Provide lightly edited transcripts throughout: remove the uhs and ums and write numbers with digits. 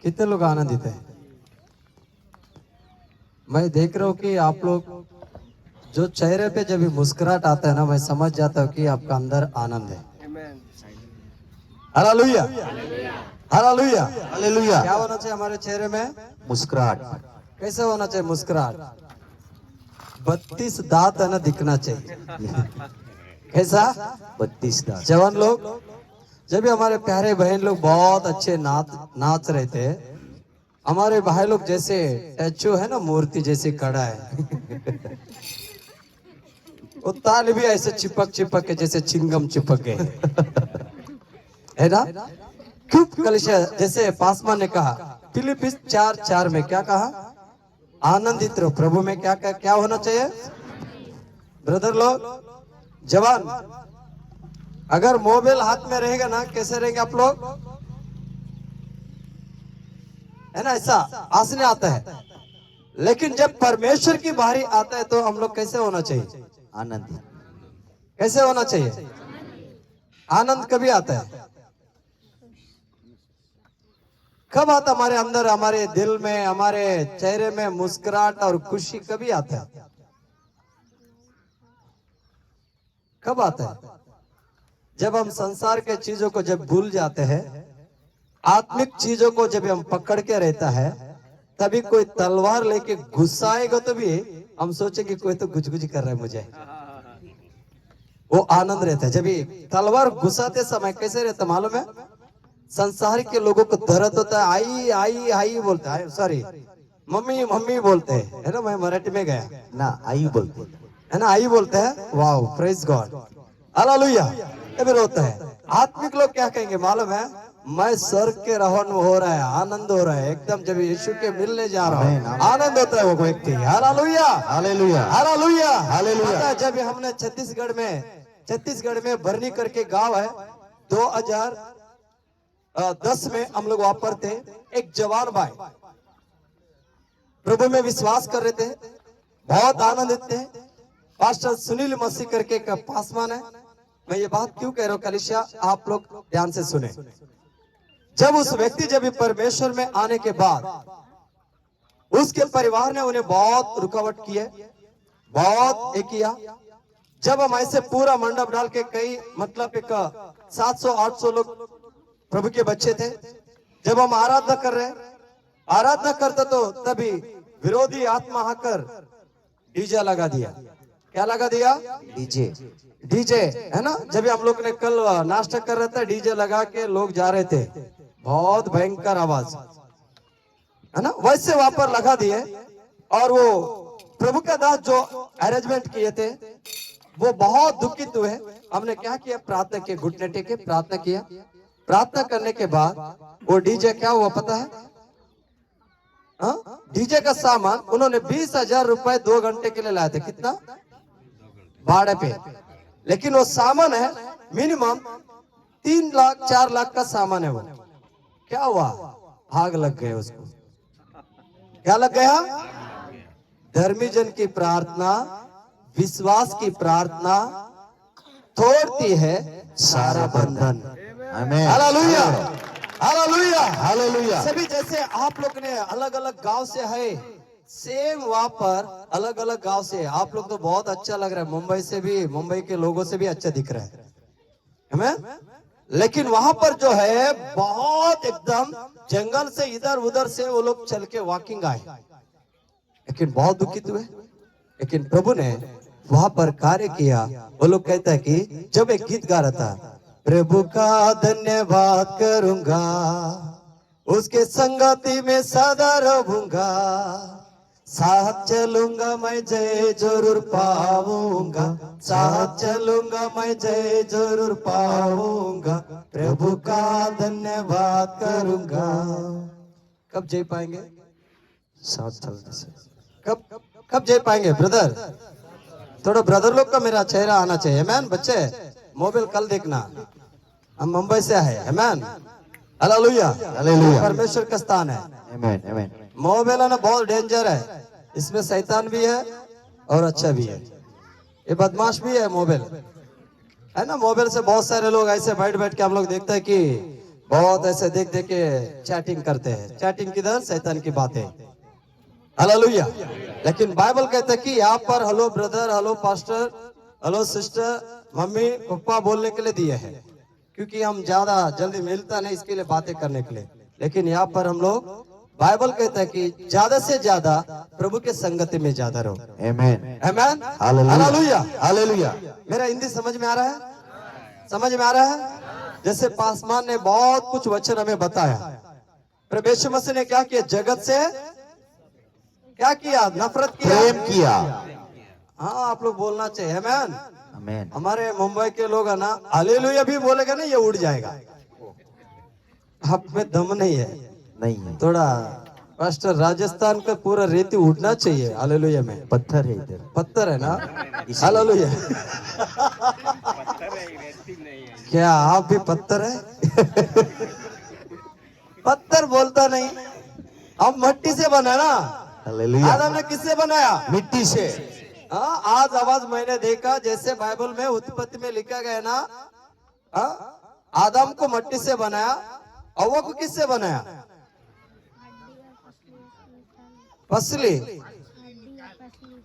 कितने लोग आनंदित हैं? मैं देख रहा हूँ कि आप लोग जो चेहरे पे जब भी मुस्कुराहट आता है ना, मैं समझ जाता हूँ कि आपका अंदर आनंद है। Hallelujah, hallelujah, hallelujah. क्या होना चाहिए हमारे चेहरे में? मुस्कुराहट। कैसे होना चाहिए मुस्कुराहट? 32 दांत है ना, दिखना चाहिए। कैसा? 32 दांत। जवान लोग, जब भी हमारे प्यारे बहन लोग बहुत अच्छे नाच रहे थे, हमारे भाई लोग जैसे टैचू है ना, मूर्ति जैसी खड़ा है। वो ताल भी ऐसे चिपक चिपक के जैसे चिंगम चिपक गए, है ना? क्यों कलिशा? जैसे पासमा ने कहा फिलिपिस 4:4 में क्या कहा? आनंदित रहो प्रभु में। क्या होना चाहिए ब्रदर लोग? जवान, अगर मोबाइल हाथ में रहेगा ना, कैसे रहेंगे आप लोग? है ना, ऐसा आसने आता है। लेकिन जब परमेश्वर की बारी आता है तो हम लोग कैसे होना चाहिए? आनंद। कैसे होना चाहिए? आनंद कभी आता है? कब आता हमारे अंदर, हमारे दिल में, हमारे चेहरे में मुस्कुराहट और खुशी कभी आता है? कब आता है? जब हम संसार के चीजों को जब भूल जाते हैं, आत्मिक चीजों को जब हम पकड़ के रहता है, तभी कोई तलवार लेके घुसाएगा तो भी हम सोचेंगे कोई तो गुजगुज कर रहा है मुझे। वो आनंद रहता है। जब ये तलवार घुसाते समय कैसे रहता मालूम है? संसार के लोगों को दर्द होता है, आई आई आई बोलता है, सॉरी मम्मी मम्मी बोलते हैं, है ना? मैं मराठी में गया ना आई बोलते है ना, आई बोलते हैं। Wow, praise God, hallelujah. ये रोता है। आत्मिक लोग क्या कहेंगे मालूम है? मैं स्वर्ग के रहन हो रहा है, आनंद हो रहा है एकदम। जब यीशु के मिलने जा रहा हूँ, आनंद होता है वो व्यक्ति। Hallelujah, hallelujah. Hallelujah, hallelujah. जब हमने छत्तीसगढ़ में भरनी करके गांव है, 2010 में हम लोग वहां पर थे। एक जवान भाई प्रभु में विश्वास कर रहे थे, बहुत आनंदित थे। पास्टर सुनील मसीह करके का पासवान है। मैं ये बात क्यों कह रहा हूँ कलिशा, आप लोग ध्यान से सुने। जब उस व्यक्ति जब परमेश्वर में आने के बाद उसके परिवार ने उन्हें बहुत रुकावट की है, बहुत एक किया। जब हम ऐसे पूरा मंडप डाल के कई मतलब एक 700-800 लोग प्रभु के बच्चे थे, जब हम आराधना कर रहे, आराधना करते तो तभी विरोधी आत्मा आकर डीजे लगा दिया। क्या लगा दिया? डीजे। डीजे, है ना? जब हम लोग ने कल नाश्ता कर रहे थे, डीजे लगा के लोग जा रहे थे, बहुत भयंकर आवाज, है ना? वैसे वहां पर लगा दिए। और वो प्रभु का दास जो अरेंजमेंट किए थे वो बहुत दुखित हुए। हमने क्या किया? प्रार्थना किया, घुटने टेके प्रार्थना किया। प्रार्थना करने के बाद वो डीजे क्या हुआ पता है? डीजे का सामान उन्होंने 20,000 रुपए 2 घंटे के लिए लाए थे। कितना? भाड़े पे। लेकिन वो सामान है मिनिमम 3 लाख 4 लाख का सामान है। वो क्या हुआ? आग लग गए उसको। क्या लग गया? धर्मी जन की प्रार्थना, विश्वास की प्रार्थना तोड़ती है सारा बंधन। आमेन। Hallelujah, hallelujah, hallelujah. सभी जैसे आप लोग ने अलग अलग गांव से है, सेम वहां पर अलग अलग गांव से। आप लोग तो बहुत अच्छा लग रहा है, मुंबई से भी, मुंबई के लोगों से भी अच्छा दिख रहा है, हमें। लेकिन वहां पर जो है बहुत एकदम जंगल से इधर उधर से वो लोग चल के वॉकिंग आए, लेकिन बहुत दुखित हुए। लेकिन प्रभु ने वहां पर कार्य किया। वो लोग कहता है कि जब एक गीत गा रहा था, प्रभु का धन्यवाद करूंगा, उसके संगति में सदा रहूंगा, साथ चलूंगा मैं जय जरूर पाऊंगा, साथ चलूंगा मैं जय जरूर पाऊंगा, प्रभु का धन्यवाद करूंगा। कब जय पाएंगे? साथ चलने से। कब जय पाएंगे ब्रदर? थोड़ा ब्रदर लोग का मेरा चेहरा आना चाहिए। मैन बच्चे मोबाइल कल देखना, हम मुंबई से है। Man, hallelujah, hallelujah. परमेश्वर का स्थान है। आमेन, आमेन। मोबाइल है ना, बहुत डेंजर है। इसमें शैतान भी है और अच्छा भी है, ये बदमाश भी है मोबाइल, है ना? मोबाइल से बहुत सारे लोग ऐसे बैठ बैठ के हम लोग देखते हैं कि बहुत ऐसे देख देख के चैटिंग करते हैं। चैटिंग किधर, शैतान की बातें। हालेलुया। लेकिन बाइबल कहता है कि यहाँ पर hello brother, hello pastor, hello sister, mummy papa बोलने के लिए दिए हैं, क्योंकि हम ज्यादा जल्दी मिलता नहीं इसके लिए बातें करने के लिए। लेकिन यहाँ पर हम लोग, बाइबल कहता है कि ज्यादा से ज्यादा प्रभु के संगति में ज्यादा रहो। Amen. आमेन, हालेलुया। हालेलुया। हालेलुया। मेरा हिंदी समझ में आ रहा है? समझ में आ रहा है? जैसे पासवान ने बहुत कुछ वचन हमें बताया। प्रभु यीशु मसीह ने क्या किया? जगत से क्या किया? नफरत किया, प्रेम किया। हाँ, आप लोग बोलना चाहिए आमेन। Amen. हमारे मुंबई के लोग है ना, हालेलुया भी बोलेगा ना, ये उड़ जाएगा। आप में दम नहीं है। नहीं है, थोड़ा पास्टर, राजस्थान का पूरा रेती उड़ना चाहिए हालेलुया में। पत्थर है इधर। पत्थर है ना, हालेलुया। क्या आप भी पत्थर है? पत्थर बोलता नहीं, अब मट्टी से बना ना। हालेलुया। आदम ने किससे बनाया? मिट्टी से। हाँ, आज आवाज मैंने देखा, जैसे बाइबल में उत्पत्ति में लिखा गया ना, हाँ, आदम को मट्टी से बनाया, हव्वा को किससे बनाया? पसली।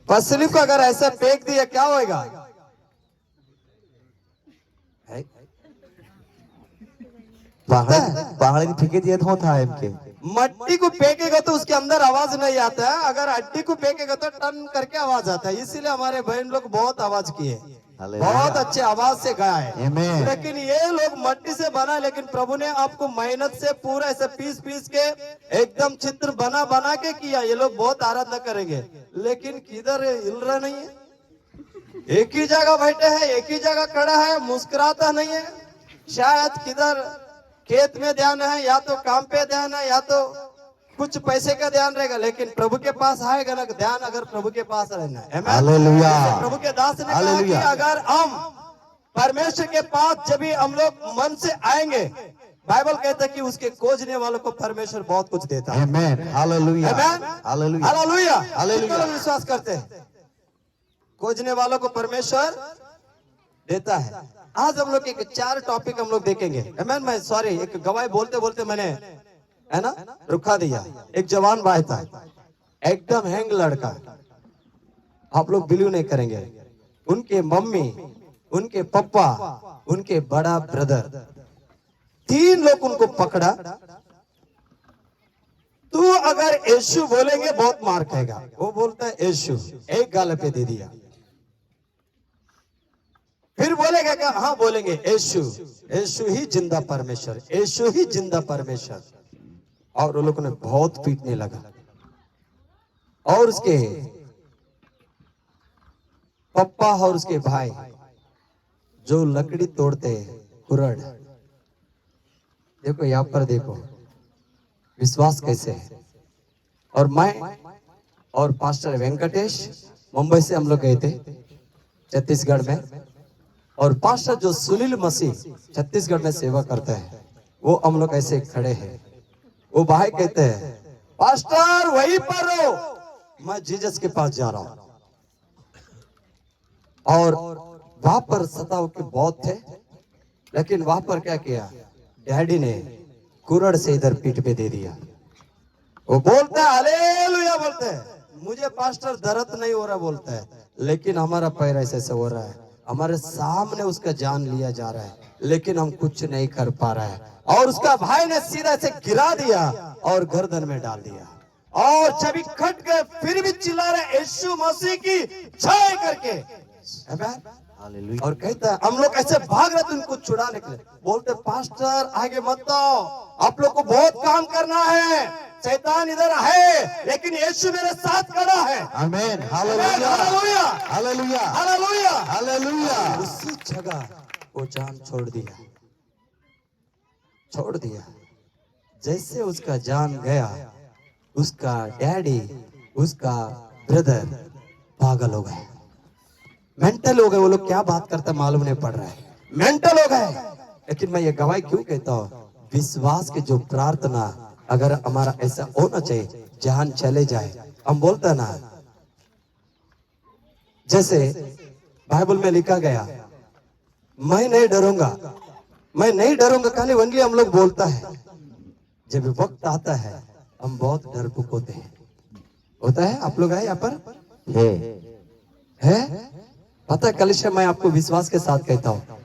पसली को अगर ऐसा फेंक दिया क्या होएगा? है? पहाड़ फेंके दिया था होता है इनके। मट्टी को फेंकेगा तो उसके अंदर आवाज नहीं आता है, अगर हड्डी को फेंकेगा तो टन करके आवाज आता है। इसीलिए हमारे बहन लोग बहुत आवाज किए, बहुत अच्छे आवाज से गाया है। Amen. लेकिन ये लोग मट्टी से बना, लेकिन प्रभु ने आपको मेहनत से पूरा ऐसे पीस पीस के एकदम चित्र बना बना के किया। ये लोग बहुत आराधना करेंगे, लेकिन किधर है? हिल रहा नहीं है, एक ही जगह बैठे हैं, एक ही जगह खड़ा है, मुस्कुराता नहीं है। शायद किधर खेत में ध्यान है, या तो काम पे ध्यान है, या तो कुछ पैसे का ध्यान रहेगा, लेकिन प्रभु के पास आएगा ना ध्यान, अगर प्रभु के पास रहना है। आमेन। हालेलुया। प्रभु के दास ने कहा कि हालेलुया। अगर हम परमेश्वर के पास जब भी हम लोग मन से आएंगे, बाइबल कहता है कि उसके खोजने वालों को परमेश्वर बहुत कुछ देता है। Amen. हालेलुया। आमेन, हालेलुया। हालेलुया। हालेलुया। कितने लोग विश्वास करते हैं? खोजने वालों को परमेश्वर देता है। आज हम लोग एक 4 टॉपिक हम लोग देखेंगे। आमेन। मैं सॉरी, एक गवाही बोलते बोलते मैंने, है ना, रुका दिया। एक जवान भाई था, एकदम हैंग लड़का, आप लोग बिलीव नहीं करेंगे। उनके मम्मी, उनके पापा, उनके बड़ा ब्रदर, 3 लोग उनको पकड़ा। तू अगर यीशु बोलेंगे बहुत मार खाएगा। वो बोलता है यीशु, एक गाल पे दे दिया। फिर बोलेगा क्या? हाँ बोलेंगे यीशु, यीशु ही जिंदा परमेश्वर, यीशु ही जिंदा परमेश्वर। और वो लोगों ने बहुत पीटने लगा, और उसके पप्पा और उसके भाई जो लकड़ी तोड़ते हैं, कुरड़, देखो यहाँ पर देखो विश्वास कैसे है। और मैं और पास्टर वेंकटेश मुंबई से हम लोग गए थे छत्तीसगढ़ में, और पास्टर जो सुनील मसीह छत्तीसगढ़ में सेवा करता है, वो हम लोग ऐसे खड़े हैं। वो भाई कहते हैं पास्टर वहीं पर रहो, मैं जीसस के पास जा रहा हूं। और वहां पर सताव के बहुत थे, लेकिन वहां पर क्या किया? डैडी ने कुरड़ से इधर पीठ पे दे दिया। वो बोलता है हालेलुया, बोलते हैं मुझे पास्टर दर्द नहीं हो रहा, बोलता है, लेकिन हमारा पैर ऐसे ऐसे हो रहा है, हमारे सामने उसका जान लिया जा रहा है, लेकिन हम कुछ नहीं कर पा रहा है। और उसका भाई ने सीधा से गिरा दिया और गर्दन में डाल दिया, और जब खट गए फिर भी चिल्ला रहे यीशु मसीह की जय करके। हालेलुया। और कहता है हम लोग ऐसे भाग रहे थे उनको छुड़ाने के लिए। बोलते पास्टर आगे मत आओ, आप लोग को बहुत काम करना है, शैतान इधर है, लेकिन यीशु मेरे साथ खड़ा है। Amen. Hallelujah. Hallelujah, hallelujah. Hallelujah, hallelujah. उसी जगह वो जान छोड़ दिया, छोड़ दिया। जैसे उसका जान गया, उसका डैडी, उसका ब्रदर पागल हो गए, मेंटल हो गए। वो लोग क्या बात करते मालूम नहीं पड़ रहा है, मेंटल हो गए। लेकिन मैं ये गवाही क्यों कहता हूँ? विश्वास की जो प्रार्थना अगर हमारा ऐसा होना चाहिए, जान चले जाए। हम बोलते हैं ना, जैसे बाइबल में लिखा गया, मैं नहीं डरूंगा, मैं नहीं डरूंगा, खाली ओनली हम लोग बोलता है। जब वक्त आता है हम बहुत डरपोक होते हैं। होता है? आप लोग आए यहाँ पर है? पता है कलिशा, मैं आपको विश्वास के साथ कहता हूँ,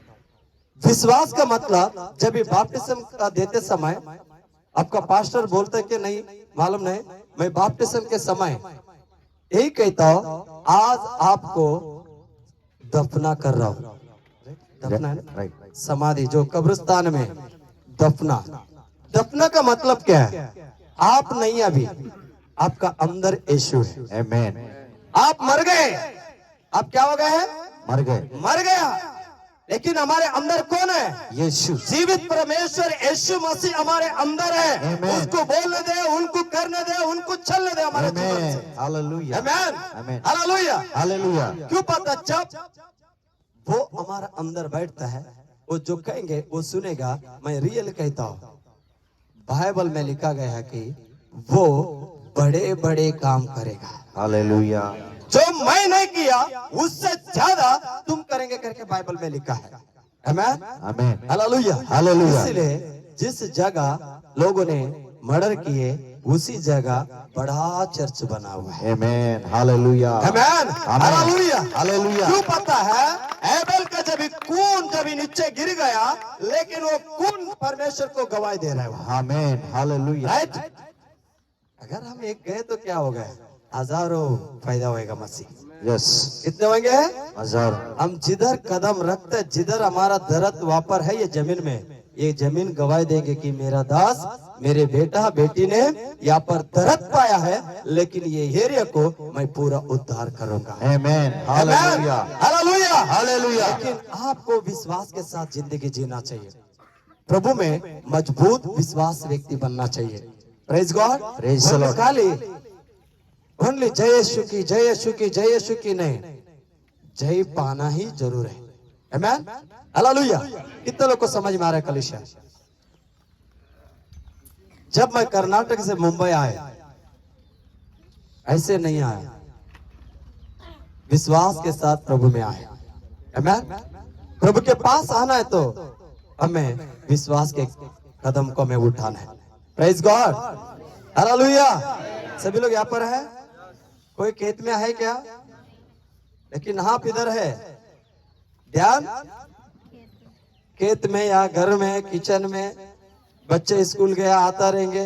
विश्वास का मतलब जब ये बपतिस्म का देते समय आपका पास्टर बोलता है कि नहीं मालूम नहीं, मैं बपतिस्म के समय यही कहता हूँ, आज आपको दफना कर रहा हूँ। दफना है ना? समाधि, जो कब्रिस्तान में दफना। दफना का मतलब क्या है? आप नहीं, अभी आपका अंदर यीशु है। आमेन। आप मर गए, आप क्या हो गए हैं? मर गए, मर गया, लेकिन हमारे अंदर कौन है? यीशु। जीवित परमेश्वर यीशु मसीह हमारे अंदर है। Amen. उसको बोलने दे, उनको करने दे, उनको चलने दे हमारे जीवन आमेन। से। हालेलुया, आमेन, आमेन, हालेलुया। हालेलुया। क्यों? पता, जब वो हमारा अंदर बैठता है, वो जो कहेंगे वो सुनेगा। मैं रियल कहता हूँ, बाइबल में लिखा गया है कि वो बड़े बड़े काम करेगा, हालेलुया, जो मैं नहीं किया उससे ज्यादा तुम करेंगे करके बाइबल में लिखा है। आमेन, आमेन, हालेलुया, हालेलुया। इसलिए जिस जगह लोगों ने मर्डर किए उसी जगह बड़ा चर्च बना हुआ है। आमेन, हालेलुया, आमेन, हालेलुया, हालेलुया। क्यों? पता है, एबेल का जब खून जब नीचे गिर गया, लेकिन वो खून परमेश्वर को गवाही दे रहा है। Amen, hallelujah. राइट? अगर हम एक गए तो क्या हो गए? हजारों फायदा होएगा मसीह। यस, कितने होंगे? हजार। हम जिधर कदम रखते, जिधर हमारा दरद वापर है, ये जमीन में, ये जमीन गवाही देंगे कि मेरा दास, मेरे बेटा बेटी ने यहाँ पर दरद पाया है, लेकिन ये एरिया को मैं पूरा उद्धार करूंगा। आमेन, हालेलुया, हालेलुया, हालेलुया। लेकिन आपको विश्वास के साथ जिंदगी जीना चाहिए। प्रभु में मजबूत विश्वास व्यक्ति बनना चाहिए। Praise God, Praise the Lord. खाली ओनली जय यीशु की, जय यीशु की, जय यीशु की नहीं, जय पाना ही जरूर है। Amen, hallelujah. कितने लोग को समझ में आ रहा है कलिशा? जब मैं कर्नाटक से मुंबई आया, ऐसे नहीं आया, विश्वास के साथ प्रभु में आया। आमेन। प्रभु के पास आना है तो हमें विश्वास के कदम को हमें उठाना है। Praise God, hallelujah. सभी लोग यहाँ पर है? कोई खेत में है क्या? लेकिन हाथ इधर है, ध्यान। खेत में या घर में, किचन में, बच्चे स्कूल गया आता रहेंगे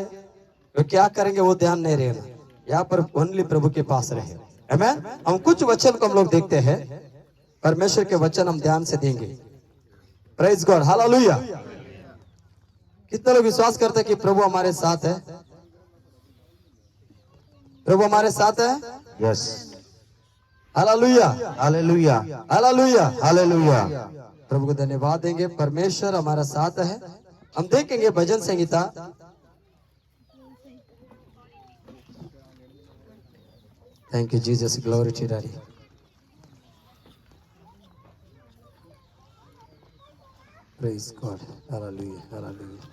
तो क्या करेंगे वो ध्यान नहीं रहना। यहाँ पर ओनली प्रभु के पास रहे। आमेन। हम कुछ वचन को हम लोग देखते हैं, परमेश्वर के वचन हम ध्यान से देंगे। Praise God, hallelujah. कितने लोग विश्वास करते हैं कि प्रभु हमारे साथ है? प्रभु हमारे साथ है। Yes, hallelujah, hallelujah, hallelujah, hallelujah. प्रभु को धन्यवाद देंगे, परमेश्वर हमारा साथ है। हम देखेंगे भजन संहिता thank you Jesus, glory to daddy. Praise God, hallelujah, hallelujah.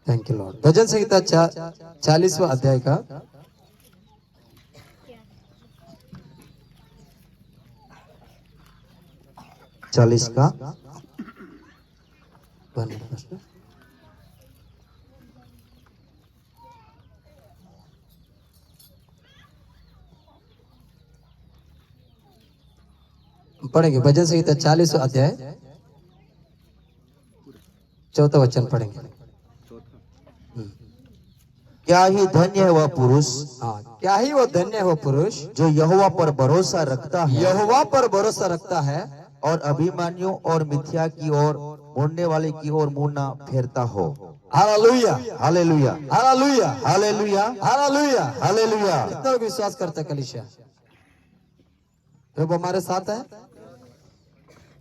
Thank you Lord. भजन संहिता 40वां अध्याय का 40 का 1 verse। पढ़ेंगे भजन संहिता 40वां अध्याय 4वां वचन पढ़ेंगे। क्या ही धन्य है वह पुरुष हाँ, क्या ही वो धन्य है वो पुरुष जो यहोवा पर भरोसा रखता है यहोवा पर भरोसा रखता है और अभिमानियों और मिथ्या की ओर मुड़ने वाले की ओर मुंह न फेरता हो। Hallelujah, hallelujah, hallelujah, hallelujah, hallelujah. Hallelujah. कितना लोग विश्वास करते हैं कलीसिया? प्रभु हमारे साथ है।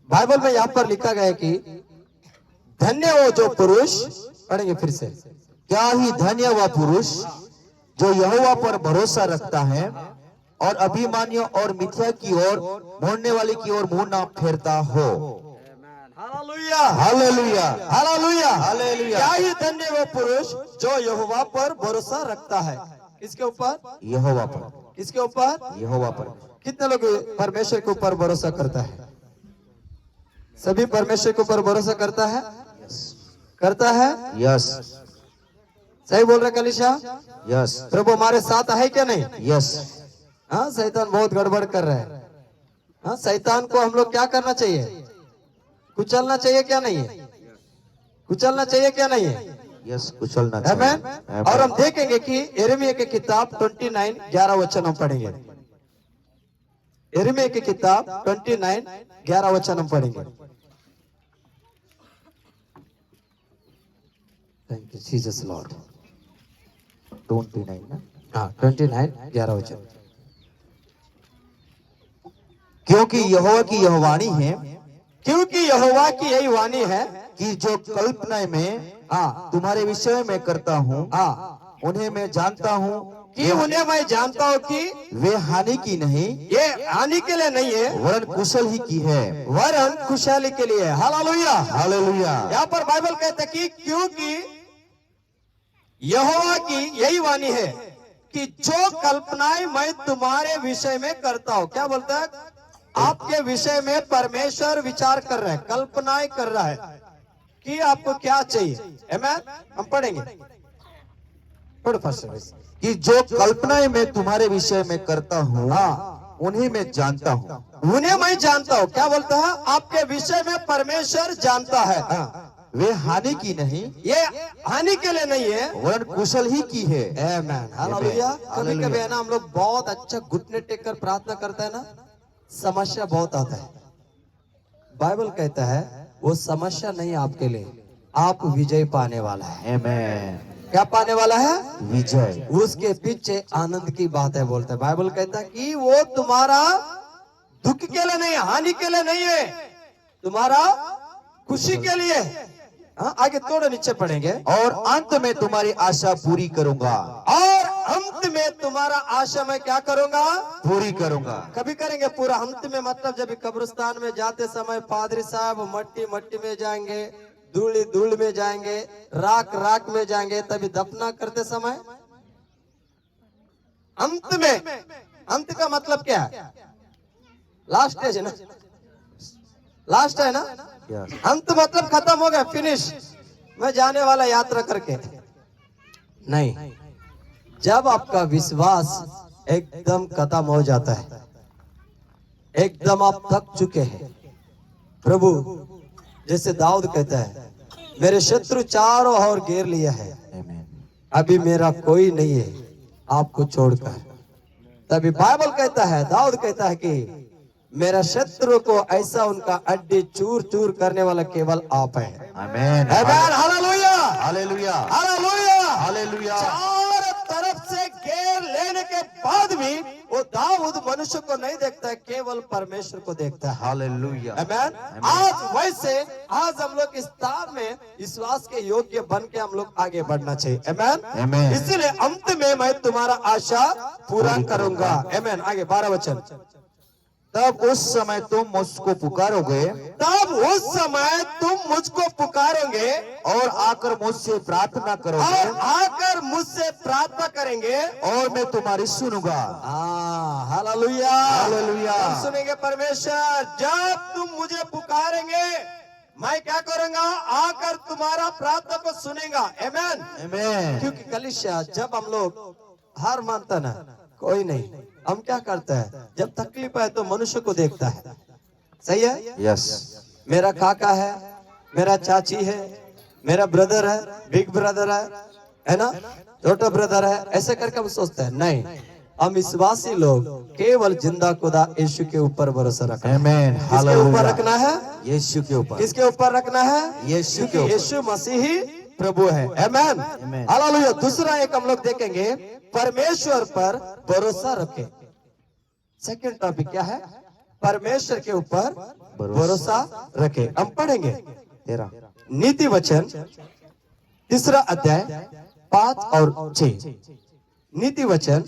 बाइबल में यहाँ पर लिखा गया है कि धन्य वो जो पुरुष, पढ़ेंगे फिर से। क्या ही धन्य वह पुरुष जो यहोवा पर भरोसा रखता है और अभिमानियों और मिथ्या की ओर मुड़ने वाले की ओर मुंह न फेरता हो। Hallelujah, hallelujah, hallelujah, hallelujah. क्या ही धन्य वो पुरुष जो यहोवा पर भरोसा रखता है। किसके ऊपर? यहोवा पर। किसके ऊपर? यहोवा पर। कितने लोग परमेश्वर के ऊपर भरोसा करता है? सभी परमेश्वर के ऊपर भरोसा करता है? करता है? यस सही बोल रहे कलिशा? यस प्रभु हमारे साथ है क्या नहीं? यस। हाँ, शैतान बहुत गड़बड़ कर रहा है। हाँ, शैतान को हम लोग क्या करना चाहिए? कुचलना चाहिए क्या नहीं है? कुचलना चाहिए क्या नहीं है? यस कुचलना आमेन। चाहिए। और हम देखेंगे कि यिर्मयाह की किताब 29 11 वचन हम पढ़ेंगे। यिर्मयाह की किताब 29 11 वचन हम पढ़ेंगे। Thank you Jesus Lord. 29 ना। हाँ, 29 11 वचन। क्योंकि यहोवा की यह वाणी है क्योंकि यहोवा की यही वाणी है कि जो कल्पना में हाँ तुम्हारे विषय में करता हूँ हाँ उन्हें मैं जानता हूँ कि उन्हें मैं जानता हूँ कि वे हानि की नहीं ये हानि के लिए नहीं है वरन कुशल ही की है। वरन खुशहाली के लिए। हालेलुया। हालेलुया। यहाँ पर बाइबल कहता है कि क्योंकि यहोवा की यही वाणी है कि जो कल्पनाएं मैं तुम्हारे विषय में करता हूं। क्या बोलता है? आपके विषय में परमेश्वर विचार कर रहा है, कल्पनाएं कर रहा है कि आपको क्या चाहिए। आमेन। हम पढ़ेंगे, पढ़ो फर्स्ट। कि जो कल्पनाएं मैं तुम्हारे विषय में करता हूँ हाँ, उन्हें मैं जानता हूँ। उन्हें मैं जानता हूँ। क्या बोलता है? आपके विषय में परमेश्वर जानता है। हाँ, वे हानि की नहीं ये हानि के लिए नहीं है वरन कुशल ही की है। आमेन। हालेलुया। कभी कभी है ना, हम लोग बहुत अच्छा घुटने टेक कर प्रार्थना करते हैं ना, समस्या बहुत आता है। बाइबल कहता है वो समस्या नहीं आपके लिए, आप विजय पाने वाला है। आमेन। क्या पाने वाला है? विजय। उसके पीछे आनंद की बात है बोलता है। बाइबल कहता है कि वो तुम्हारा दुख के लिए नहीं, हानि के लिए नहीं है, तुम्हारा खुशी के लिए। हाँ, आगे थोड़ा नीचे पढ़ेंगे। और अंत में तुम्हारी आशा पूरी करूंगा। और अंत में तुम्हारा आशा मैं क्या करूंगा? पूरी करूंगा। कभी करेंगे पूरा। अंत में मतलब जब कब्रिस्तान में जाते समय पादरी साहब मट्टी मट्टी में जाएंगे, धूल धूल में जाएंगे, राख राख में जाएंगे, तभी दफना करते समय अंत में। अंत का मतलब क्या है? लास्ट स्टेज है ना, लास्ट है ना। Yes. अंत मतलब खत्म हो गया, फिनिश, मैं जाने वाला यात्रा करके नहीं। जब आपका विश्वास एकदम खत्म हो जाता है, एकदम आप थक चुके हैं, प्रभु जैसे दाऊद कहता है मेरे शत्रु चारों ओर घेर लिया है, Amen. अभी मेरा कोई नहीं है आपको छोड़कर। तभी बाइबल कहता है, दाऊद कहता है कि मेरा शत्रु को ऐसा उनका अड्डी चूर चूर करने वाला केवल आप है। आमेन। आमेन। हालेलुया। हालेलुया। हालेलुया। हालेलुया। चारों तरफ से घेर लेने के बाद भी वो दाऊद मनुष्य को नहीं देखता है, केवल परमेश्वर को देखता है। हालेलुया। आमेन। आज वैसे आज हम लोग इस तार में विश्वास के योग्य बन के हम लोग आगे बढ़ना चाहिए। आमेन। आमेन। इसीलिए अंत में मैं तुम्हारा आशा पूरा करूंगा। आमेन। आगे 12 वचन। तब उस समय तुम मुझको पुकारोगे तब उस समय तुम मुझको पुकारोगे और आकर मुझसे प्रार्थना करोगे और आकर मुझसे प्रार्थना करेंगे और मैं तुम्हारी सुनूंगा। हालेलुया। हालेलुया। हम सुनेंगे परमेश्वर, जब तुम मुझे पुकारेंगे मैं क्या करूंगा? आकर तुम्हारा प्रार्थना को सुनेगा। आमेन। आमेन। क्योंकि कलीसिया जब हम लोग हार मानता ना, कोई नहीं, हम क्या करता है जब तकलीफ है तो मनुष्य को देखता है। सही है? यस। मेरा काका है, मेरा चाची है, मेरा ब्रदर है, बिग ब्रदर है ना, छोटा ब्रदर है, ऐसे करके हम सोचते हैं। नहीं, हम विश्वासी लोग केवल जिंदा खुदा यीशु के ऊपर भरोसा रखना है। आमेन। किसके ऊपर रखना है? यीशु के ऊपर। किसके ऊपर रखना है? यीशु के क्योंकि ऊपर। यीशु मसीह ही प्रभु है। आमेन। आमेन। हालेलुया। दूसरा एक हम लोग देखेंगे, परमेश्वर पर भरोसा रखें। सेकंड टॉपिक क्या है? परमेश्वर के ऊपर भरोसा रखें। हम पढ़ेंगे 13 नीति वचन 3 अध्याय 5 और 6। नीति वचन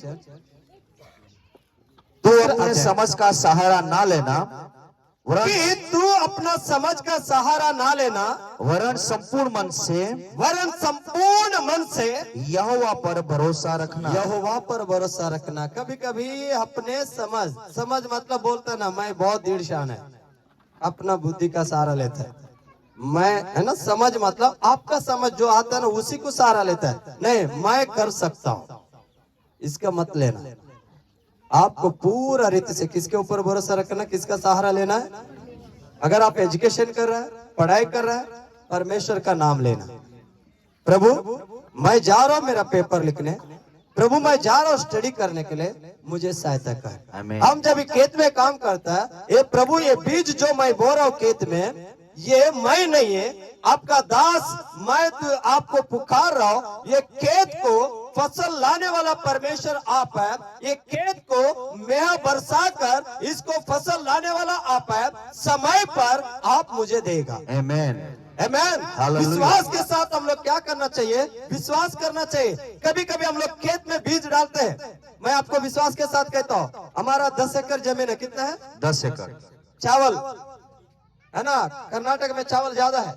तू अपने समझ का सहारा ना लेना कि तू अपना समझ का सहारा ना लेना, वरन संपूर्ण मन से वरन संपूर्ण मन से यहोवा पर भरोसा रखना। यहोवा पर भरोसा रखना। कभी कभी अपने समझ मतलब बोलता ना मैं बहुत दृढ़ शान है, अपना बुद्धि का सहारा लेता है। मैं है ना, समझ मतलब आपका समझ जो आता है ना उसी को सहारा लेता है। नहीं मैं कर सकता हूं, इसका मत लेना। आपको पूरा रीति से किसके ऊपर भरोसा रखना, किसका सहारा लेना है। अगर आप एजुकेशन कर रहे हैं, पढ़ाई कर रहे हैं, परमेश्वर का नाम लेना। प्रभु मैं जा रहा हूं मेरा पेपर लिखने, प्रभु मैं जा रहा हूं स्टडी करने के लिए, मुझे सहायता कर। आमीन। हम जब खेत में काम करता है, ये प्रभु ये बीज जो मैं बो रहा हूं खेत में, ये मैं नहीं है, आपका दास मैं तो आपको पुकार रहा हूं। ये खेत को फसल लाने वाला परमेश्वर आप है। ये खेत को मेहा बरसा कर इसको फसल लाने वाला आप है। समय पर आप मुझे देगा। आमेन। आमेन। हालेलुया। विश्वास के साथ हम लोग क्या करना चाहिए, विश्वास करना चाहिए। कभी कभी हम लोग खेत में बीज डालते हैं। मैं आपको विश्वास के साथ कहता हूँ, हमारा 10 एकड़ जमीन है। कितना है? 10 एकड़। चावल है ना, कर्नाटक में चावल ज्यादा है।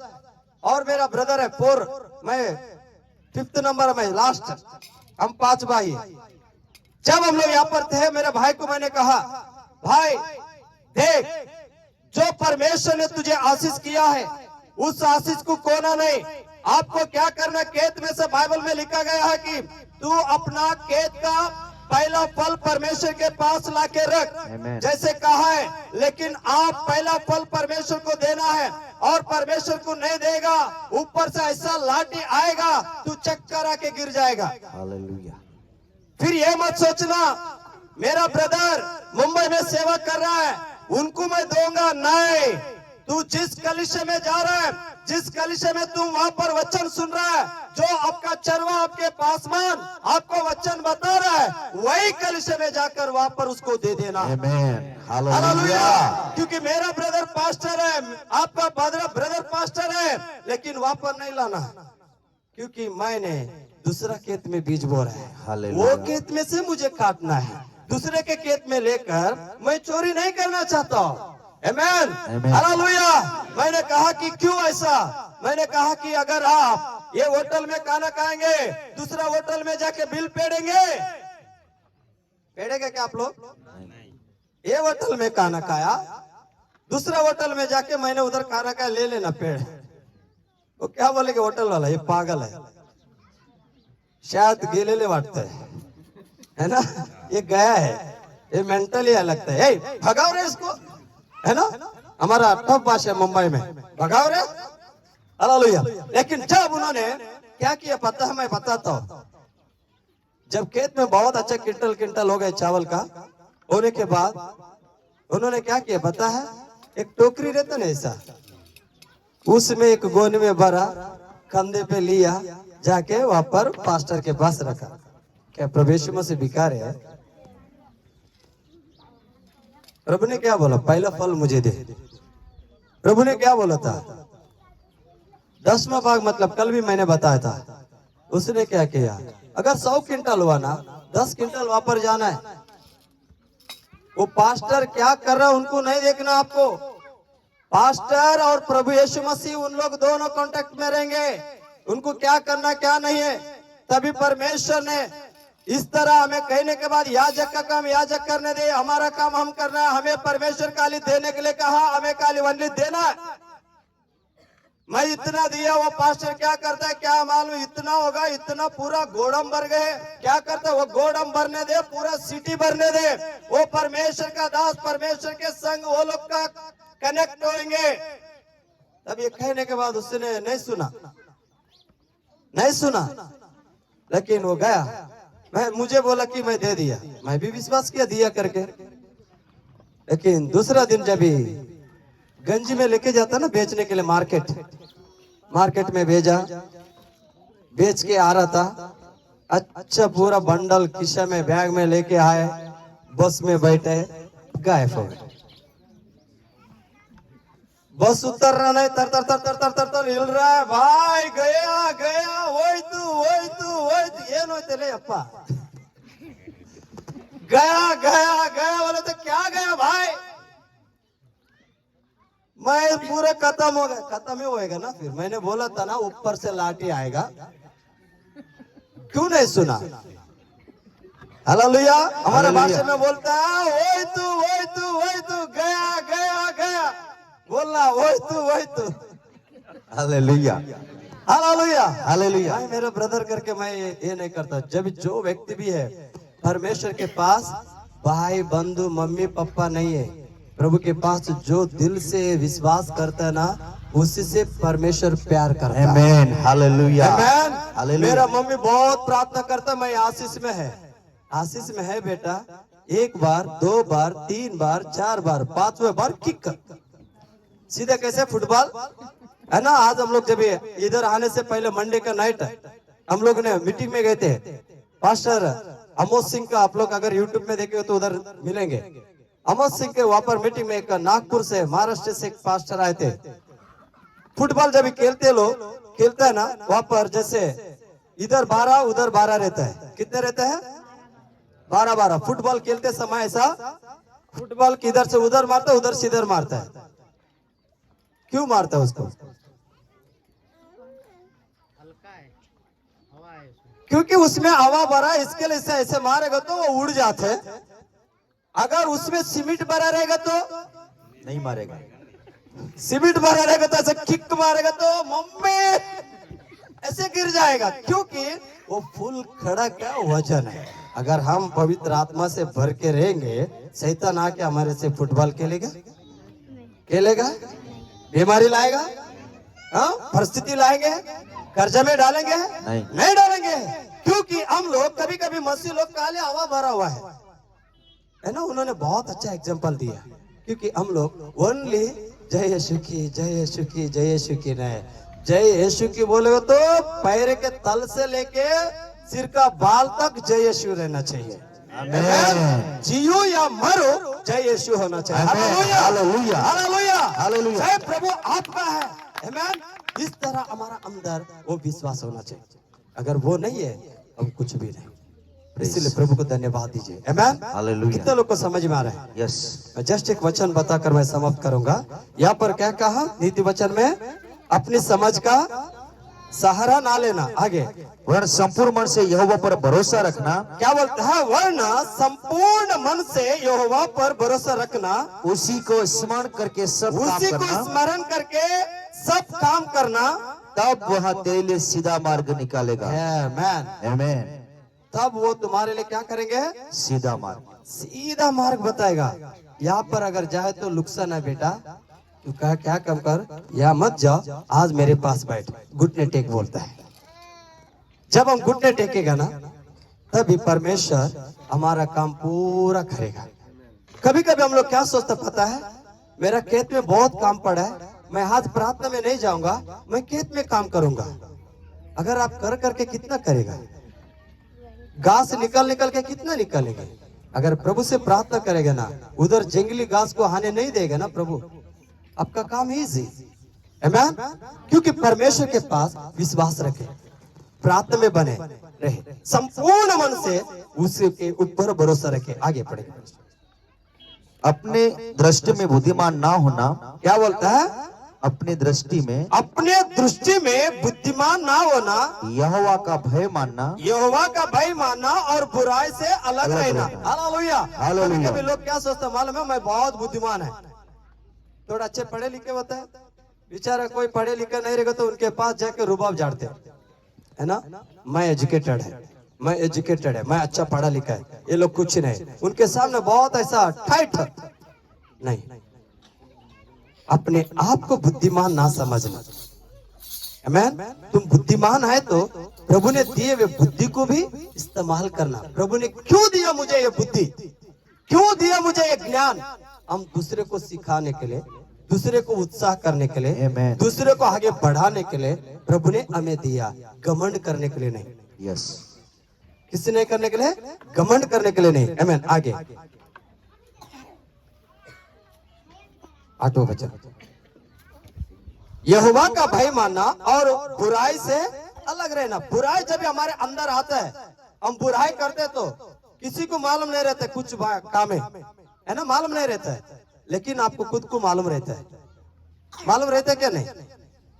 और मेरा ब्रदर है 4, मैं 5th नंबर में लास्ट, हम 5 भाई हैं। जब हम लोग यहाँ पर थे, मेरे भाई को मैंने कहा भाई देख, जो परमेश्वर ने तुझे आशीष किया है उस आशीष को खोना नहीं। आपको क्या करना, खेत में से बाइबल में लिखा गया है कि तू अपना खेत का पहला फल परमेश्वर के पास लाके रख, Amen. जैसे कहा है। लेकिन आप पहला फल परमेश्वर को देना है, और परमेश्वर को नहीं देगा, ऊपर से ऐसा लाठी आएगा तू चक्कर आके गिर जाएगा। हालेलुया। फिर ये मत सोचना मेरा ब्रदर मुंबई में सेवा कर रहा है उनको मैं दूंगा, नहीं। तू जिस कलिशे में जा रहा है, जिस कलिशे में तुम वहां पर वचन सुन रहा है, जो आपका चरवा आपके पासवान आपको वचन बता रहा है, वही कलिशे में जाकर वहां पर उसको दे देना। आमेन। हालेलुया। हालेलुया। क्योंकि मेरा ब्रदर पास्टर है, आपका ब्रदर पास्टर है, लेकिन वहां पर नहीं लाना, क्योंकि मैंने दूसरा खेत में बीज बो रहा है। हालेलुया। वो खेत में से मुझे काटना है, दूसरे के खेत में लेकर मैं चोरी नहीं करना चाहता हूँ। आमेन। आमीन। हालेलुया। मैंने कहा कि क्यों ऐसा, मैंने कहा कि अगर आप ये होटल में खाना खाएंगे, दूसरा होटल में जाके बिल पेड़ेंगे क्या आप लोग? ये होटल में खाना खाया, दूसरा होटल में जाके मैंने उधर खाना खाया, ले लेना पेड़। वो क्या बोलेगे होटल वाला, ये पागल है, शायद गेलेले वाटता है ना, ये गया है, ये मेंटली लगता है। भगाओ रे इसको, है ना, हमारा टफ भाषा है मुंबई में, भगाओ रे। हालेलुया। लेकिन जब उन्होंने क्या किया पता है, मैं बताता हूँ। जब खेत में बहुत अच्छा क्विंटल हो गए चावल का होने के बाद, उन्होंने क्या किया पता है, एक टोकरी रहता ना ऐसा, उसमें एक गोनी में भरा, कंधे पे लिया, जाके वहां पर पास्टर के पास रखा। क्या प्रभु में से भिखार है? प्रभु ने क्या बोला, पहला फल मुझे दे। प्रभु ने क्या बोला था, 10वां भाग, मतलब कल भी मैंने बताया था। उसने क्या किया, अगर 100 क्विंटल हुआ ना, 10 क्विंटल वहां पर जाना है। वो पास्टर क्या कर रहा है उनको नहीं देखना आपको। पास्टर और प्रभु यीशु मसीह उन लोग दोनों कांटेक्ट में रहेंगे, उनको क्या करना क्या नहीं है। तभी परमेश्वर ने इस तरह हमें कहने के बाद याजक का काम याजक करने दे, हमारा काम हम करना है। हमें परमेश्वर खाली देने के लिए कहा, हमें खाली वनली देना है। मैं इतना दिया, वो पास्टर क्या करता है क्या मालूम, इतना होगा, इतना पूरा गोडम भर गए। क्या करता है वो, गोडम भरने दे, पूरा सिटी भरने दे। वो परमेश्वर का दास परमेश्वर के संग वो लोग का कनेक्ट होंगे। तब ये कहने के बाद उसने नहीं सुना, लेकिन वो गया, मुझे बोला कि मैं दे दिया, मैं भी विश्वास किया दिया करके। लेकिन दूसरा दिन जब भी गंजी में लेके जाता ना बेचने के लिए, मार्केट में भेजा, बेच के आ रहा था। अच्छा पूरा बंडल खिसा में बैग में लेके आए, बस में बैठे, गायब हो गए। बस उतर रहा नहीं, तर हिल रहा है। भाई गया वही तू ये नोते अप्पा, गया बोले तो क्या गया भाई, मैं पूरा खत्म हो गया, खत्म ही होएगा ना। फिर मैंने बोला था ना ऊपर से लाठी आएगा, क्यों नहीं सुना? हालेलुया। हमारे भाषा में बोलता है वही तू वही तू वही तू, गया गया गया, बोलना वही तू। Hallelujah, hallelujah hallelujah. भाई मेरा ब्रदर करके मैं ये नहीं करता। जब जो व्यक्ति भी है परमेश्वर के पास भाई बंधु मम्मी पापा नहीं है, प्रभु के पास जो दिल से विश्वास करता है ना, उसी से परमेश्वर प्यार करता है। आमेन, हालेलुया, आमेन। हालेलुया। मेरा मम्मी बहुत प्रार्थना करता, मैं आशीष में है, आशीष में है बेटा। एक बार, दो बार, तीन बार, चार बार, पांचवें बार किक कर, सीधे कैसे फुटबॉल है ना। आज हम लोग जब इधर आने से पहले मंडे का नाइट हम लोग ने मीटिंग में गए थे। पास्टर अमोद सिंह का, आप लोग अगर यूट्यूब में देखे तो उधर मिलेंगे। अमोद सिंह के वहां पर मीटिंग में एक नागपुर से, महाराष्ट्र से एक पास्टर आए थे। फुटबॉल जब खेलते लोग खेलता है ना, वहां पर जैसे इधर 12 उधर 12 रहता है। कितने रहते हैं? 12-12। फुटबॉल खेलते समय ऐसा फुटबॉल किधर से उधर मारता है, उधर से इधर मारता है। क्यों मारता है उसको? क्योंकि उसमें हवा भरा, इसके लिए ऐसे मारेगा तो वो उड़ जाते हैं। अगर उसमें सीमेंट भरा रहेगा तो नहीं मारेगा। सीमेंट भरा रहेगा तो ऐसे किक मारेगा तो मम्मी ऐसे गिर जाएगा, क्योंकि वो फुल खड़ा का वजन है। अगर हम पवित्र आत्मा से भर के रहेंगे, शैतान आके हमारे से फुटबॉल खेलेगा? खेलेगा? बीमारी लाएगा, हाँ परिस्थिति लाएंगे, कर्जा में डालेंगे? नहीं डालेंगे। क्योंकि हम लोग कभी कभी मसीह लोग काले हवा भरा हुआ है ना। उन्होंने बहुत अच्छा एग्जांपल दिया, क्योंकि हम लोग ओनली जय यीशु की जय यीशु की जय यीशु की नहीं, जय यीशु की बोलेगा तो पैर के तल से लेके सिर का बाल तक जय यीशु रहना चाहिए। आमेन। जियो या मरो जय यीशु होना चाहिए। Hallelujah, hallelujah, hallelujah, hallelujah. जय प्रभु आपका है। आमेन। इस तरह हमारा अंदर वो विश्वास होना चाहिए। अगर वो नहीं है हम कुछ भी नहीं। इसलिए प्रभु को धन्यवाद दीजिए। आमेन। हालेलुया। कितने लोग को समझ में आ रहा है? यस। मैं जस्ट एक वचन बताकर मैं समाप्त करूंगा। यहाँ पर क्या कहा नीति वचन में? अपनी समझ का सहारा ना लेना। आगे, वरन संपूर्ण मन से यहोवा पर भरोसा रखना। क्या बोलते हैं? वरना संपूर्ण मन से यहोवा पर भरोसा रखना, उसी को स्मरण करके सब काम उसी को करना, स्मरण करके सब काम करना, तब वह तेरे लिए सीधा मार्ग निकालेगा। आमेन। आमेन। तब वो तुम्हारे लिए क्या करेंगे? सीधा मार्ग, सीधा मार्ग बताएगा। यहाँ पर अगर जाए तो नुकसान है बेटा, तू कहा क्या कम कर, या मत जाओ, आज मेरे पास बैठ, घुटने टेक बोलता है। जब हम घुटने टेकेगा ना, तभी परमेश्वर हमारा काम पूरा करेगा। कभी कभी हम लोग क्या सोचते पता है? मेरा खेत में बहुत काम पड़ा है, मैं आज प्रार्थना में नहीं जाऊंगा, मैं खेत में काम करूंगा। अगर आप कर करके कितना करेगा? घास निकल निकल के कितना निकलेंगे? अगर प्रभु से प्रार्थना करेगा ना, उधर जंगली घास को आने नहीं देगा ना प्रभु, आपका काम इजी। आमेन। क्योंकि परमेश्वर के पास विश्वास रखे, प्रार्थना में बने रहे, संपूर्ण मन से उसके ऊपर भरोसा रखे, आगे बढ़े। अपने दृष्टि में बुद्धिमान ना होना। क्या बोलता है? अपने दृष्टि में, अपने दृष्टि में बुद्धिमान ना होना, यहोवा का भय मानना, यहोवा का भय मानना और बुराई से अलग रहना। हालेलुया। हालेलुया। कभी लोग क्या सोचते हैं मालूम है? मैं बहुत बुद्धिमान है, थोड़ा अच्छे पढ़े लिखे होते हैं, बेचारा कोई पढ़े लिखा नहीं रहेगा तो उनके पास जाके रुबाब झाड़ते है ना। मैं एजुकेटेड है, मैं एजुकेटेड है, मैं अच्छा पढ़ा लिखा है। ये लोग कुछ नहीं, उनके सामने बहुत ऐसा टाइट नहीं। अपने आप को बुद्धिमान ना समझना। आमेन। तुम बुद्धिमान है तो प्रभु ने दिए हुए बुद्धि को भी इस्तेमाल करना। प्रभु ने क्यों दिया मुझे ये बुद्धि, क्यों दिया मुझे ये ज्ञान? हम दूसरे को सिखाने के लिए, दूसरे को उत्साह करने के लिए, Amen. दूसरे को आगे बढ़ाने के लिए प्रभु ने हमें दिया, घमंड करने के लिए नहीं। यस। किसी नहीं करने के लिए, घमंड करने के लिए नहीं। आमेन। आगे 8वां वचन, यहोवा का भय मानना और बुराई से अलग रहना। बुराई जब हमारे अंदर आता है, हम बुराई करते तो किसी को मालूम नहीं रहता कुछ काम है ना, मालूम नहीं रहता है, लेकिन आपको खुद को मालूम रहता है। मालूम रहता क्या नहीं?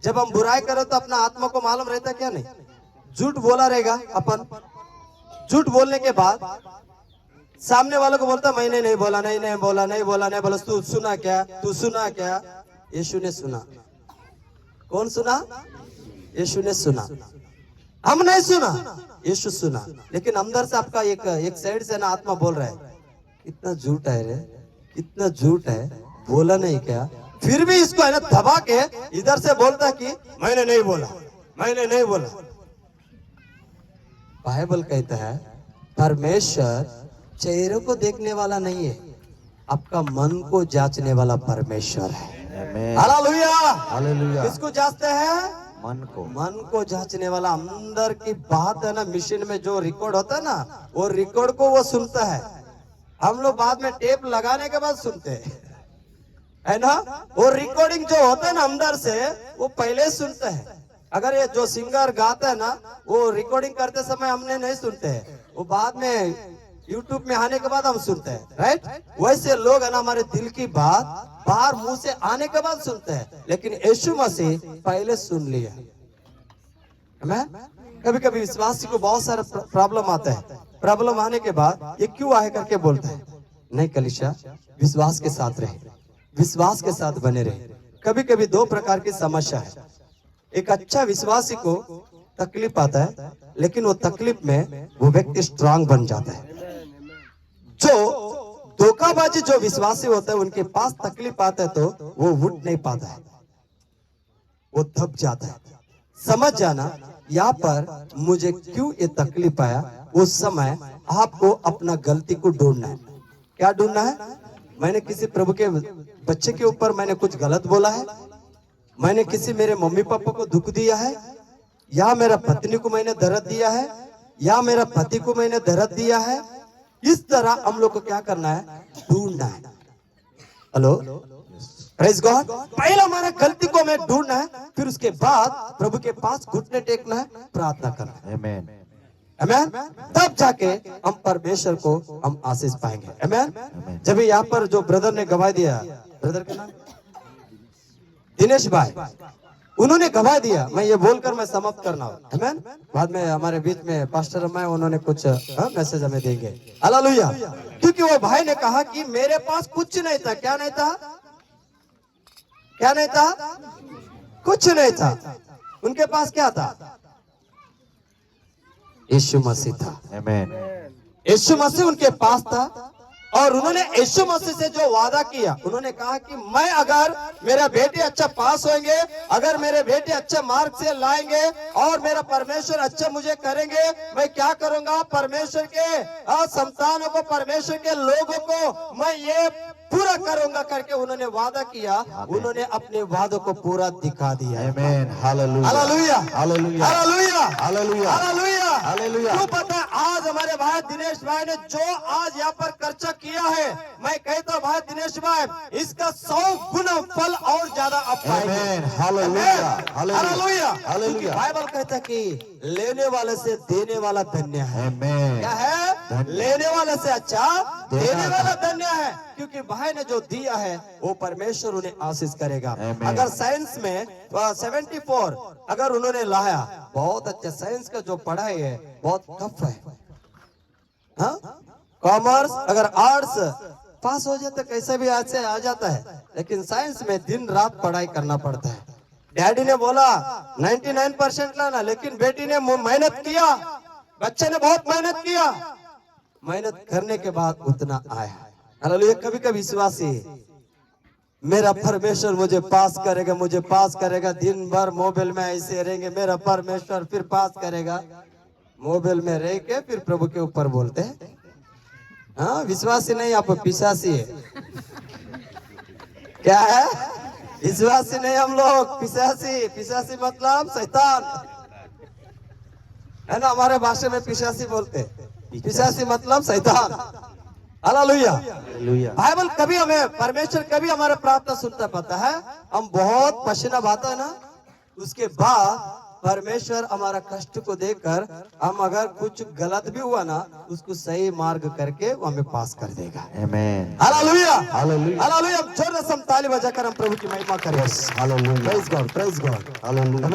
जब हम बुराई करें तो अपना आत्मा को मालूम रहता क्या नहीं? झूठ बोला रहेगा अपन, झूठ बोलने के बाद सामने वालों को बोलता मैंने नहीं बोला, नहीं बोला, नहीं बोला, नहीं बोला, तू सुना क्या, तू सुना क्या? यीशु ने सुना। कौन सुना? यीशु ने सुना। हम नहीं सुना, यीशु सुना। लेकिन अंदर से आपका एक साइड से ना आत्मा बोल रहा है कितना झूठ है रे, कितना झूठ है, बोला नहीं क्या? फिर भी इसको है ना दबा के इधर से बोलता कि मैंने नहीं बोला, मैंने नहीं बोला। बाइबल कहता है परमेश्वर चेहरे को देखने वाला नहीं है, आपका मन को जांचने वाला परमेश्वर है। Hallelujah, hallelujah. किसको जांचते हैं? मन को जांचने वाला। अंदर की बात है ना, मशीन में जो रिकॉर्ड होता है ना, वो रिकॉर्ड को वो सुनता है। हम लोग बाद में टेप लगाने के बाद सुनते हैं, है ना? वो रिकॉर्डिंग जो होता है ना अंदर से, वो पहले सुनता है। अगर ये जो सिंगर गाता है ना, वो रिकॉर्डिंग करते समय हमने नहीं सुनते हैं, वो बाद में यूट्यूब में आने के बाद हम सुनते हैं, राइट? वैसे लोग है ना हमारे दिल की बात बाहर मुंह से आने के बाद सुनते हैं, लेकिन यीशु मसीह पहले सुन लिया। कभी कभी विश्वासी को बहुत सारा प्रॉब्लम आता है, प्रॉब्लम आने के बाद ये क्यों आए करके बोलते हैं। नहीं कलीसिया, विश्वास के साथ रहे, विश्वास के साथ बने रहे। कभी कभी दो प्रकार की समस्या है। एक अच्छा विश्वासी को तकलीफ आता है, लेकिन वो तकलीफ में वो व्यक्ति स्ट्रांग बन जाता है। जो धोखाबाजी जो विश्वासी होता है, उनके पास तकलीफ आता है तो वो उठ नहीं पाता है, वो दब जाता है। समझ जाना यहाँ पर मुझे क्यों ये तकलीफ आया, उस समय आपको अपना गलती को ढूंढना है। क्या ढूंढना है? मैंने किसी प्रभु के बच्चे के ऊपर मैंने कुछ गलत बोला है, मैंने किसी मेरे मम्मी पापा को दुख दिया है, या मेरा पत्नी को मैंने दर्द दिया है, या मेरा पति को मैंने दर्द दिया है। इस तरह हम लोग को क्या करना है? ढूंढना है। Hello, praise God. पहले हमारा गलती को हमें ढूंढना है, फिर उसके बाद प्रभु के पास घुटने टेकना है, प्रार्थना करना है। आमेन, आमेन। तब जाके हम परमेश्वर को हम आशीष पाएंगे। आमेन। जब यहाँ पर जो ब्रदर ने गवाही दिया, ब्रदर का नाम दिनेश भाई, उन्होंने गवाही दिया। मैं ये बोलकर मैं समाप्त करना हूँ। आमेन। बाद में हमारे बीच में पास्टर अम्मा है, उन्होंने कुछ मैसेज हमें देंगे। हालेलुया। क्योंकि वो भाई ने कहा कि मेरे पास कुछ नहीं था। क्या नहीं था? क्या नहीं था? कुछ नहीं था। उनके पास क्या था? यीशु मसीह था। आमेन। यीशु मसीह उनके पास था, और उन्होंने यीशु मसीह से जो वादा किया, उन्होंने कहा कि मैं अगर मेरा बेटे अच्छा पास होंगे, अगर मेरे बेटे अच्छे मार्क से लाएंगे और मेरा परमेश्वर अच्छा मुझे करेंगे, मैं क्या करूंगा? परमेश्वर के संतानों को, परमेश्वर के लोगों को मैं ये पूरा करूंगा करके उन्होंने वादा किया। उन्होंने अपने वादों को पूरा दिखा दिया। Amen. Hallelujah, hallelujah, hallelujah, hallelujah, hallelujah, hallelujah, hallelujah. क्यों पता है? आज हमारे भाई दिनेश भाई ने जो आज यहाँ पर खर्चा किया है, मैं कहता हूँ भाई दिनेश भाई, इसका 100 गुना फल और ज्यादा आप पाएंगे। Hallelujah, hallelujah, hallelujah. बाइबल कहता है कि लेने वाले से देने वाला धन्य है। क्या है? लेने वाले से अच्छा देने वाला धन्य है, क्योंकि भाई ने जो दिया है वो परमेश्वर उन्हें आशीष करेगा। अगर साइंस में 74 अगर उन्होंने लाया, बहुत अच्छा। साइंस का जो पढ़ाई है बहुत टफ है। कॉमर्स अगर आर्ट्स पास हो जाता कैसे भी आज से आ जाता है, लेकिन साइंस में दिन रात पढ़ाई करना पड़ता है। डैडी ने बोला 99% लाना, लेकिन बेटी ने मेहनत किया, बच्चे ने बहुत मेहनत किया, मेहनत करने के बाद उतना आया। हालेलुया। कभी कभी विश्वासी मेरा परमेश्वर मुझे पास करेगा, मुझे पास करेगा, दिन भर मोबाइल में ऐसे रहेंगे, मेरा परमेश्वर फिर पास करेगा। मोबाइल में रह के फिर प्रभु के ऊपर बोलते हैं। हाँ, विश्वासी नहीं, आप पिशासी है। क्या है? विश्वासी नहीं हम लोग, पिशासी। पिशासी मतलब शैतान, है ना? हमारे भाषा में पिशासी बोलते हैं। पिशासी मतलब शैतान। Hallelujah, hallelujah. बाइबल कभी हमें परमेश्वर कभी हमारा प्रार्थना सुनता पता है। हम बहुत पसीना बहाता है ना, उसके बाद परमेश्वर हमारा कष्ट को देखकर हम अगर कुछ गलत भी हुआ ना उसको सही मार्ग करके वो हमें पास कर देगा। Amen. Hallelujah Hallelujah. हालेलुया। जोर से हम ताली बजाकर हम प्रभु की महिमा करें। Hallelujah. Praise God, praise God. Hallelujah.